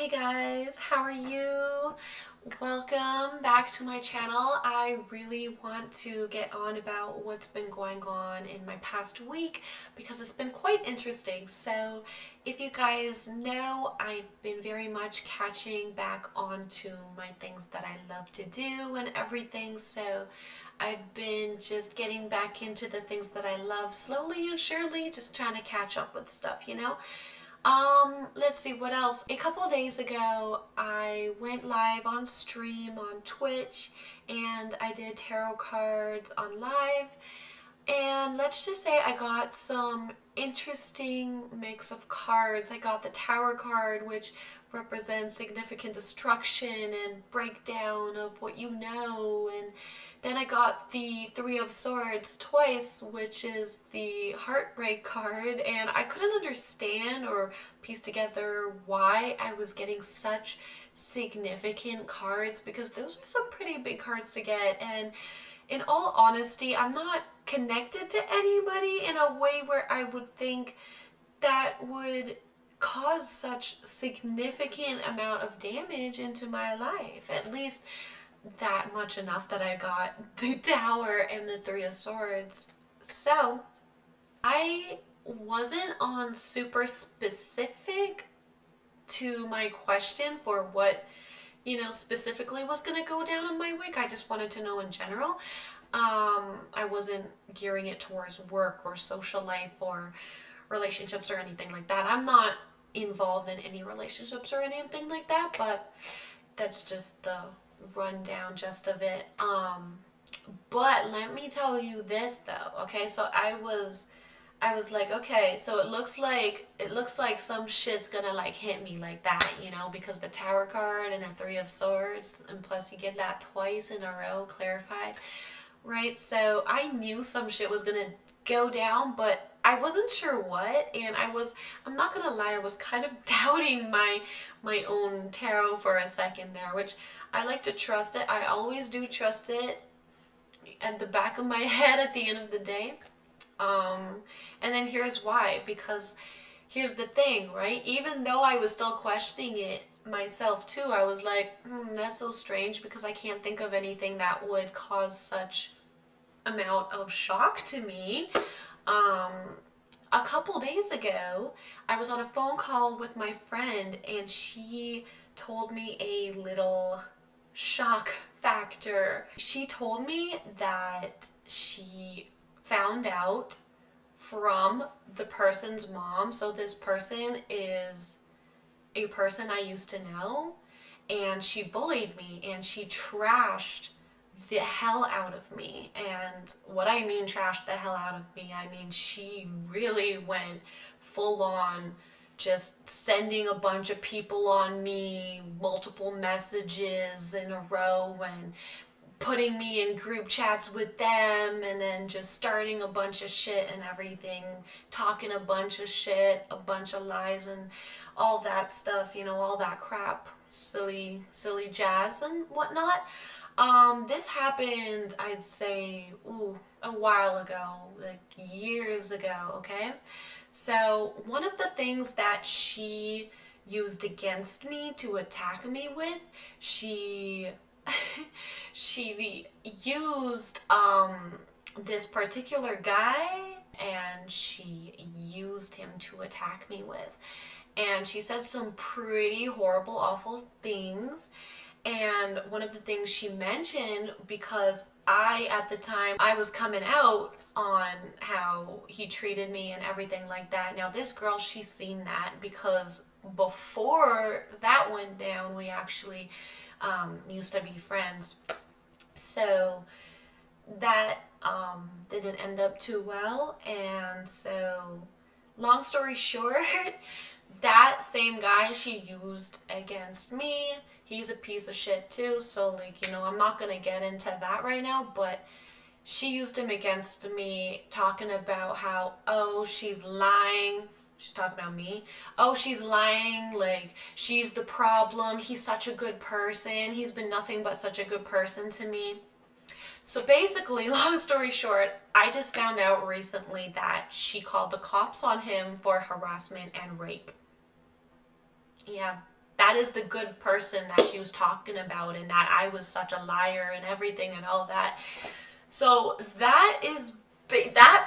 Hey guys, how are you? Welcome back to my channel. I really want to get on about what's been going on in my past week because it's been quite interesting. So if you guys know, I've been very much catching back onto my things that I love to do and everything. So I've been just getting back into the things that I love slowly and surely, just trying to catch up with stuff, you know? Let's see what else. A couple of days ago, I went live on stream on Twitch and I did tarot cards on live. And let's just say I got some interesting mix of cards. I got the Tower card, which represents significant destruction and breakdown of what you know. And then I got the Three of Swords twice, which is the Heartbreak card. And I couldn't understand or piece together why I was getting such significant cards, because those are some pretty big cards to get. And in all honesty, I'm not connected to anybody in a way where I would think that would cause such significant amount of damage into my life. At least that much enough that I got the Tower and the Three of Swords. So I wasn't on super specific to my question for what, specifically was going to go down in my week. I just wanted to know in general. I wasn't gearing it towards work or social life or relationships or anything like that. I'm not involved in any relationships or anything like that, but that's just the rundown gist of it. But let me tell you this though, okay? So I was like, okay, so it looks like some shit's gonna like hit me like that, because the Tower card and a Three of Swords, and plus you get that twice in a row clarified, right? So I knew some shit was gonna go down, but I wasn't sure what, and I'm not gonna lie, I was kind of doubting my own tarot for a second there, which I like to trust it. I always do trust it at the back of my head at the end of the day. And then here's why, because here's the thing, right? Even though I was still questioning it myself too, I was like, that's so strange, because I can't think of anything that would cause such amount of shock to me. A couple days ago, I was on a phone call with my friend and she told me a little shock factor. She told me that she found out from the person's mom. So this person is a person I used to know, and she bullied me and she trashed the hell out of me. And what I mean trashed the hell out of me, I mean she really went full on, just sending a bunch of people on me, multiple messages in a row, and putting me in group chats with them, and then just starting a bunch of shit and everything, talking a bunch of shit, a bunch of lies and all that stuff, all that crap, silly jazz and whatnot. This happened, I'd say, a while ago, like years ago, okay? So one of the things that she used against me to attack me with, she she used this particular guy, and she used him to attack me with. And she said some pretty horrible, awful things. And one of the things she mentioned, because at the time, I was coming out on how he treated me and everything like that. Now, this girl, she's seen that, because before that went down, we actually used to be friends. So that didn't end up too well. And so, long story short, that same guy she used against me, he's a piece of shit too. So like, I'm not gonna get into that right now, but she used him against me, talking about how, oh, she's lying. She's talking about me. Oh, she's lying, like, she's the problem. He's such a good person. He's been nothing but such a good person to me. So basically, long story short, I just found out recently that she called the cops on him for harassment and rape. Yeah. that is the good person that she was talking about, and that I was such a liar and everything and all that. So that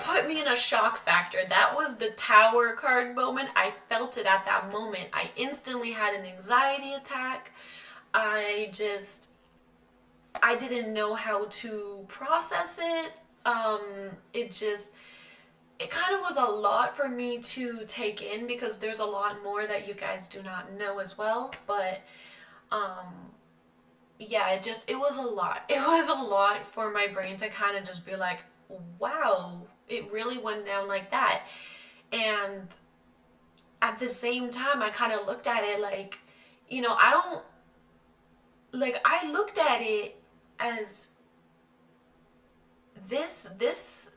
put me in a shock factor. That was the Tower card moment. I felt it at that moment. I instantly had an anxiety attack. I didn't know how to process it. It kind of was a lot for me to take in, because there's a lot more that you guys do not know as well. But yeah, it was a lot. It was a lot for my brain to kind of just be like, wow, it really went down like that. And at the same time, I kind of looked at it like, I don't, like, I looked at it as this is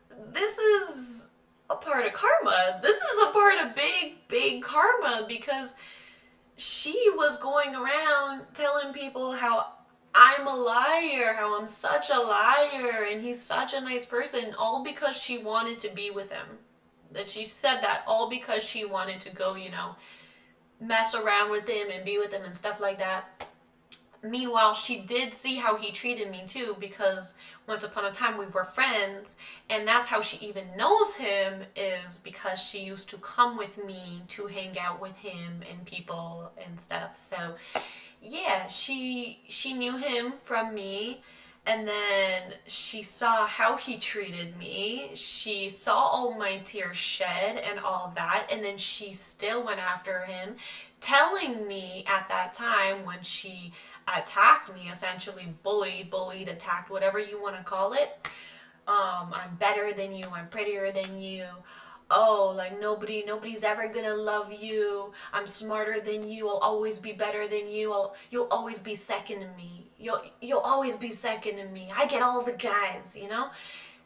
a part of karma. This is a part of big karma, because she was going around telling people how I'm a liar, how I'm such a liar, and he's such a nice person, all because she wanted to be with him. That she said that all because she wanted to go, mess around with him and be with him and stuff like that. Meanwhile, she did see how he treated me too, because once upon a time we were friends, and that's how she even knows him, is because she used to come with me to hang out with him and people and stuff. So yeah, she knew him from me, and then she saw how he treated me. She saw all my tears shed and all of that, and then she still went after him, telling me at that time, when she attacked me, essentially bullied, attacked, whatever you want to call it. I'm better than you, I'm prettier than you. Oh, like nobody's ever gonna love you. I'm smarter than you. I'll always be better than you. You'll always be second to me. You'll always be second to me. I get all the guys.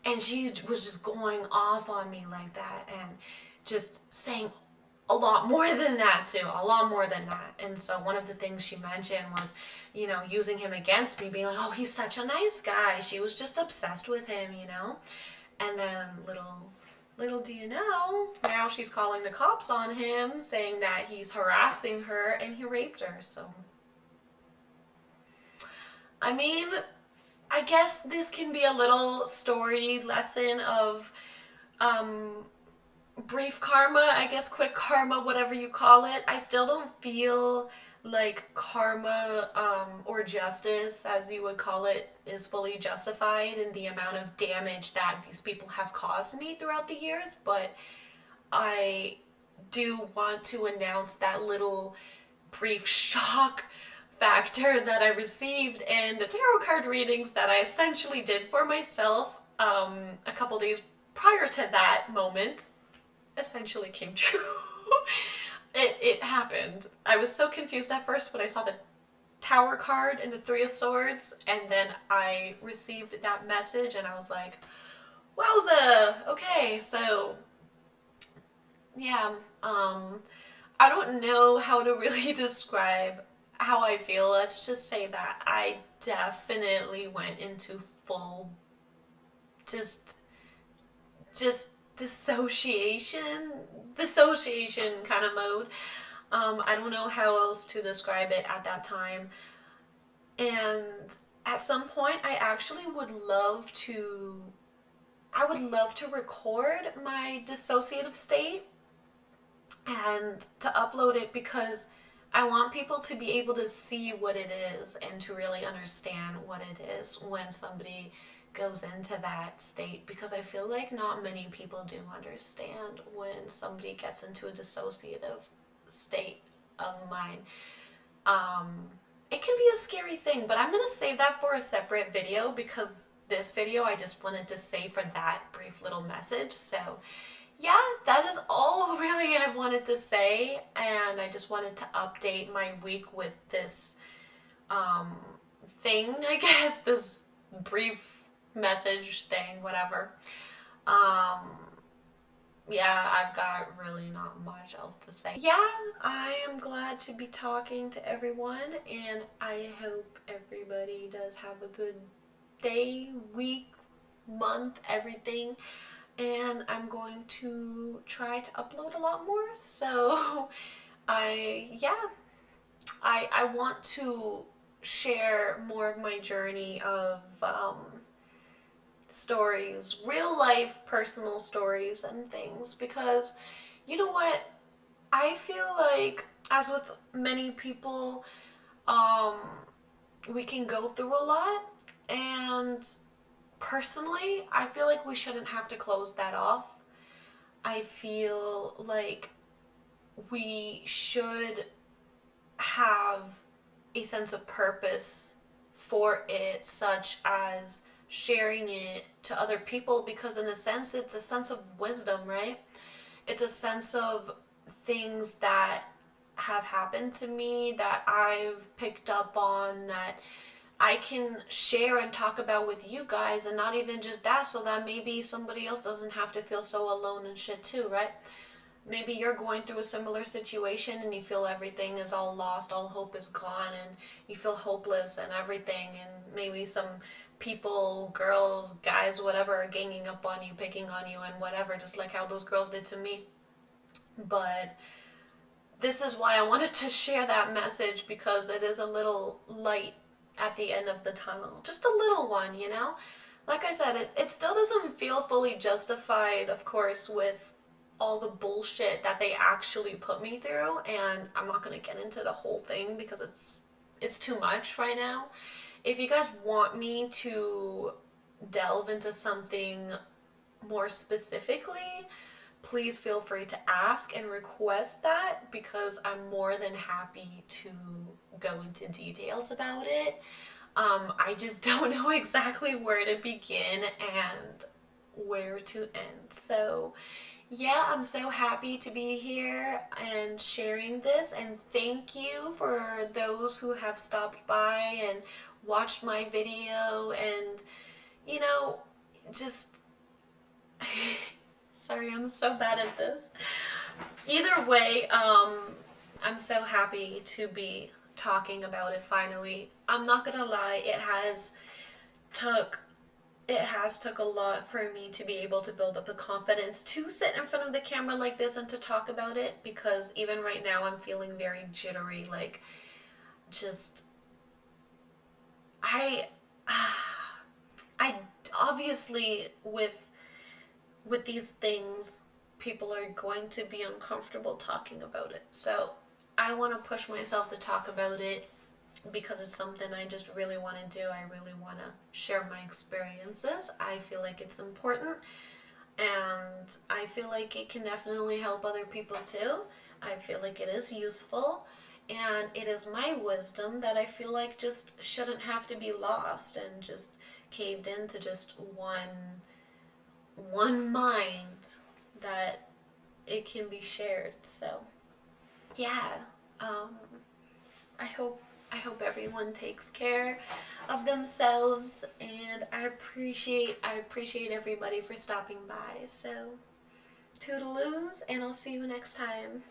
And she was just going off on me like that, and just saying a lot more than that too, a lot more than that. And so one of the things she mentioned was, using him against me, being like, oh, he's such a nice guy. She was just obsessed with him. And then little do you know, now she's calling the cops on him, saying that he's harassing her and he raped her. So, I mean, I guess this can be a little story lesson of brief karma, I guess, quick karma, whatever you call it. I still don't feel like karma or justice, as you would call it, is fully justified in the amount of damage that these people have caused me throughout the years, but I do want to announce that little brief shock factor that I received in the tarot card readings that I essentially did for myself a couple days prior to that moment essentially came true. It happened. I was so confused at first when I saw the Tower card and the Three of Swords, and then I received that message and I was like, wowza, okay, so yeah, I don't know how to really describe how I feel. Let's just say that I definitely went into full just dissociation kind of mode. I don't know how else to describe it at that time. And at some point I actually would love to record my dissociative state and to upload it, because I want people to be able to see what it is and to really understand what it is when somebody goes into that state, because I feel like not many people do understand when somebody gets into a dissociative state of mind. It can be a scary thing, but I'm gonna save that for a separate video, because this video I just wanted to save for that brief little message. So yeah, that is all really I wanted to say, and I just wanted to update my week with this thing, I guess, this brief message thing, whatever. Yeah, I've got really not much else to say. Yeah, I am glad to be talking to everyone, and I hope everybody does have a good day, week, month, everything. And I'm going to try to upload a lot more, so yeah, I want to share more of my journey of stories, real life personal stories and things, because you know what? I feel like, as with many people, um, we can go through a lot, and personally, I feel like we shouldn't have to close that off. I feel like we should have a sense of purpose for it, such as sharing it to other people, because in a sense it's a sense of wisdom, right? It's a sense of things that have happened to me that I've picked up on, that I can share and talk about with you guys, and not even just that, so that maybe somebody else doesn't have to feel so alone and shit too, right? Maybe you're going through a similar situation and you feel everything is all lost, all hope is gone, and you feel hopeless and everything, and maybe some people, girls, guys, whatever, are ganging up on you, picking on you, and whatever, just like how those girls did to me. But this is why I wanted to share that message, because it is a little light at the end of the tunnel. Just a little one, you know? Like I said, it still doesn't feel fully justified, of course, with all the bullshit that they actually put me through, and I'm not going to get into the whole thing because it's too much right now. If you guys want me to delve into something more specifically, please feel free to ask and request that, because I'm more than happy to go into details about it. I just don't know exactly where to begin and where to end. So yeah, I'm so happy to be here and sharing this, and thank you for those who have stopped by and watched my video, and you know, just sorry, I'm so bad at this. Either way, I'm so happy to be talking about it finally. I'm not gonna lie, took it has took a lot for me to be able to build up the confidence to sit in front of the camera like this and to talk about it, because even right now I'm feeling very jittery, like just I I obviously with these things, people are going to be uncomfortable talking about it. So I want to push myself to talk about it, because it's something I just really want to do. I really want to share my experiences. I feel like it's important, and I feel like it can definitely help other people too. I feel like it is useful, and it is my wisdom that I feel like just shouldn't have to be lost and just caved into just one mind, that it can be shared. So yeah, um, I hope I hope everyone takes care of themselves, and I appreciate everybody for stopping by. So toodaloos, and I'll see you next time.